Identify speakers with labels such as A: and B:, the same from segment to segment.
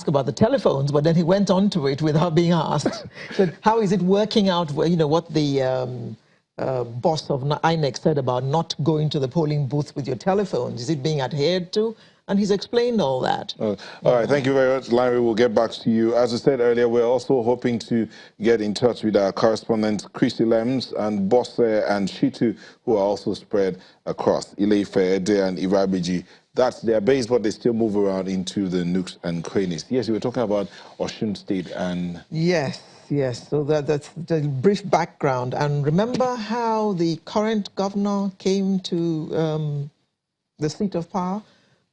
A: about the telephones, but then he went on to it without being asked. So how is it working out? You know, what the boss of INEC said about not going to the polling booth with your telephones. Is it being adhered to? And he's explained all that.
B: All right, thank you very much, Larry. We'll get back to you. As I said earlier, we're also hoping to get in touch with our correspondents, Christy Lems and Bosse and Shitu, who are also spread across Ile-Ife, Ede, and Irabiji. That's their base, but they still move around into the nooks and crannies. Yes, you were talking about Osun State and...
A: Yes, yes. So that's the brief background. And remember how the current governor came to the seat of power?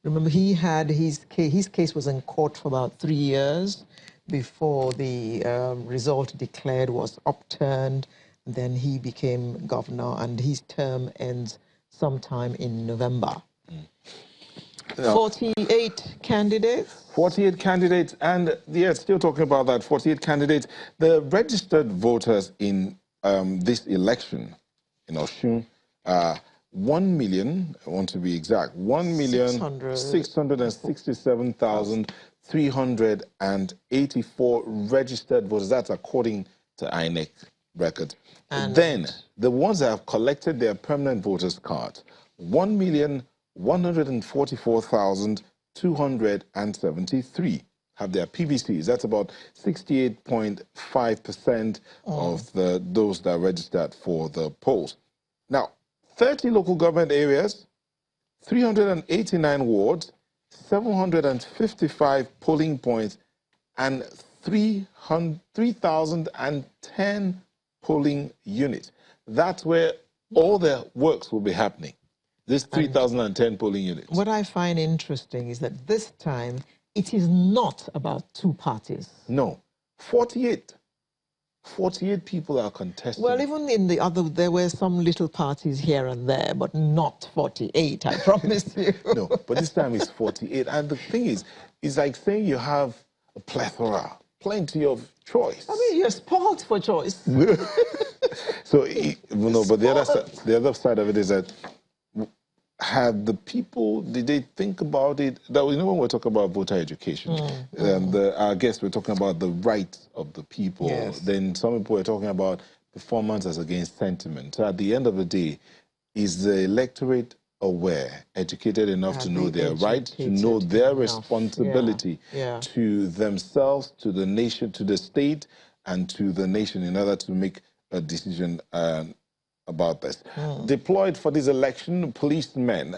A: Remember, he had his case was in court for about 3 years before the result declared was upturned. Then he became governor, and his term ends sometime in November. 48 candidates.
B: 48 candidates, and yeah, still talking about that, 48 candidates. The registered voters in this election in Osun, 1 million, I want to be exact, 1,667,384 registered voters. That's according to INEC records. And then the ones that have collected their permanent voters cards, 1,144,273 have their PVCs. That's about 68.5% of those that registered for the polls. Now, 30 local government areas, 389 wards, 755 polling points, and 3,010 polling units. That's where all the works will be happening. This 3,010 polling units.
A: What I find interesting is that this time it is not about two parties.
B: No, 48. 48 people are contesting.
A: Well, even in the other, there were some little parties here and there, but not 48, I promise you.
B: No, but this time it's 48. And the thing is, it's like saying you have a plethora, plenty of choice.
A: I mean, you're spoiled for choice.
B: So, no, but the other side of it is that had the people, did they think about it? That we know when we're talking about voter education, I guess we're talking about the rights of the people. Yes. Then some people are talking about performance as against sentiment. So at the end of the day, is the electorate aware, educated enough to know their rights, to know their responsibility to themselves, to the nation, to the state, and to the nation in order to make a decision about this? Deployed for this election, policemen,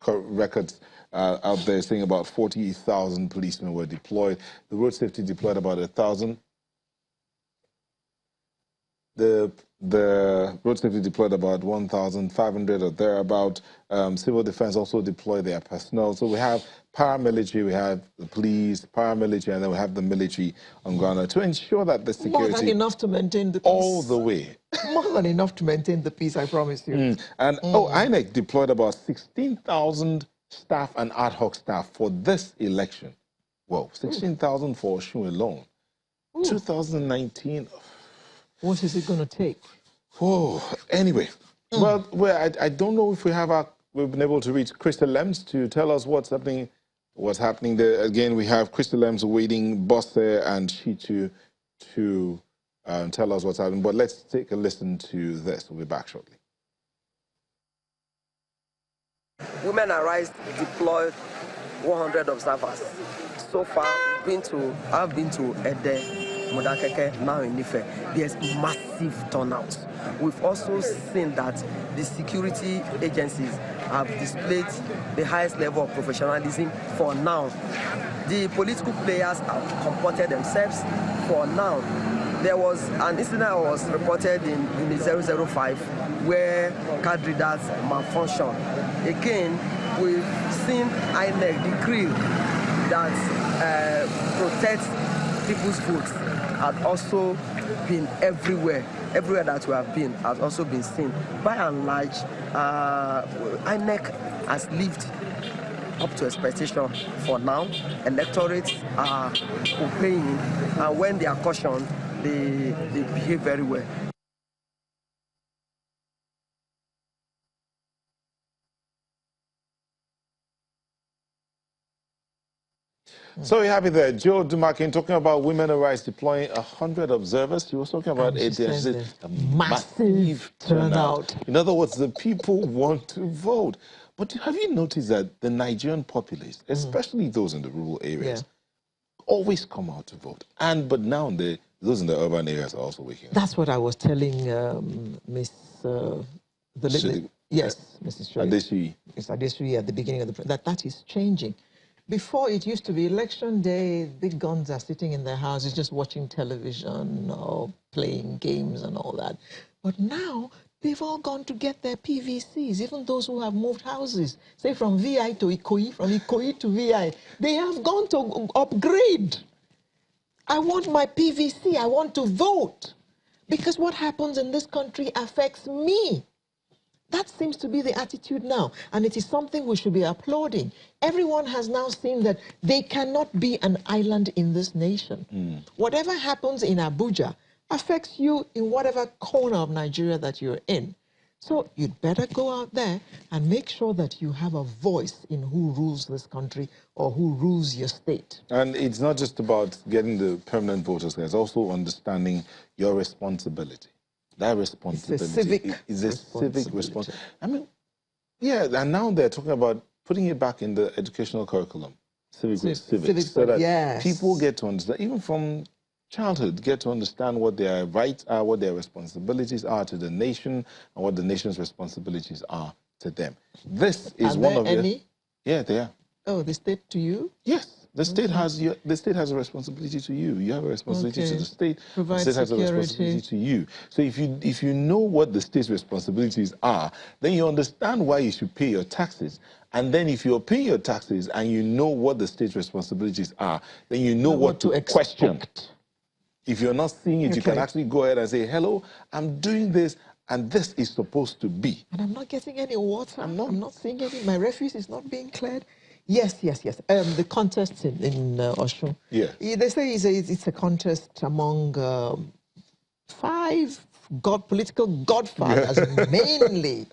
B: records out there saying about 40,000 policemen were deployed. The road safety deployed about 1,000. The road safety deployed about 1,500 or thereabout. Civil defense also deployed their personnel. So we have paramilitary, we have the police, paramilitary, and then we have the military on ground to ensure that the security...
A: More than enough to maintain the peace.
B: All the way.
A: More than enough to maintain the peace, I promise you.
B: And INEC deployed about 16,000 staff and ad hoc staff for this election. Well, 16,000 for Osun alone. 2019...
A: What is it going to take?
B: Oh, anyway. Well, I don't know if we've been able to reach Crystal Lems to tell us what's happening there. Again, we have Crystal Lems waiting, Bosse and Shitu to tell us what's happening. But let's take a listen to this. We'll be back shortly.
C: Women Arise deployed 100 observers. So far, I've been to Ede, Modakeke, now in Ife. There's massive turnout. We've also seen that the security agencies have displayed the highest level of professionalism for now. The political players have comported themselves for now. There was an incident that was reported in the 005 where card readers malfunction. Again, we've seen INEC decree that protects people's votes had also been everywhere. Everywhere that we have been has also been seen. By and large, INEC has lived up to expectation for now. Electorates are obeying, and when they are cautioned, they behave very well.
B: So you have it there. Joe Dumakin talking about women rights deploying 100 observers. She was talking about
A: And she says
B: said
A: there's
B: a
A: massive turnout.
B: In other words, the people want to vote. But have you noticed that the Nigerian populace, especially those in the rural areas, always come out to vote? But now those in the urban areas are also waking up.
A: That's what I was telling Miss yes, Mrs.
B: Adesui.
A: Miss Adesui at the beginning of that is changing. Before, it used to be election day, big guns are sitting in their houses just watching television or playing games and all that. But now, they've all gone to get their PVCs, even those who have moved houses, say from VI to Ikoyi, from Ikoyi to VI. They have gone to upgrade. I want my PVC, I want to vote. Because what happens in this country affects me. That seems to be the attitude now, and it is something we should be applauding. Everyone has now seen that they cannot be an island in this nation. Whatever happens in Abuja affects you in whatever corner of Nigeria that you're in. So you'd better go out there and make sure that you have a voice in who rules this country or who rules your state.
B: And it's not just about getting the permanent voters, there's also understanding your responsibility. That responsibility is a civic responsibility. I mean, yeah, and now they're talking about putting it back in the educational curriculum, civics, so that people get to understand, even from childhood, get to understand what their rights are, what their responsibilities are to the nation, and what the nation's responsibilities are to them. This is one of the... Yeah, they are.
A: Oh, the state to you?
B: Yes. The state has a responsibility to you. You have a responsibility to the state. The state has a responsibility to you. So if you know what the state's responsibilities are, then you understand why you should pay your taxes. And then if you're paying your taxes and you know what the state's responsibilities are, then you know what to question. If you're not seeing it, you can actually go ahead and say, hello, I'm doing this, and this is supposed to be.
A: And I'm not getting any water. I'm not seeing any. My refuse is not being cleared. Yes. The contest in Osun.
B: Yes.
A: They say it's a contest among 5 political godfathers, mainly.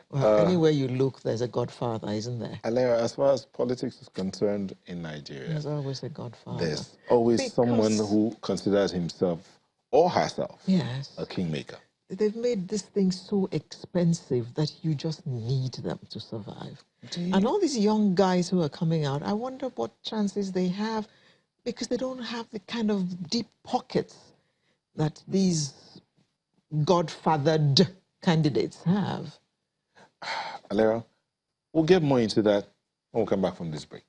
A: Well, anywhere you look, there's a godfather, isn't there?
B: Alea, as far as politics is concerned in Nigeria,
A: there's always a godfather.
B: There's always someone who considers himself or herself a kingmaker.
A: They've made this thing so expensive that you just need them to survive. And all these young guys who are coming out, I wonder what chances they have, because they don't have the kind of deep pockets that these godfathered candidates have.
B: Alera, we'll get more into that when we come back from this break.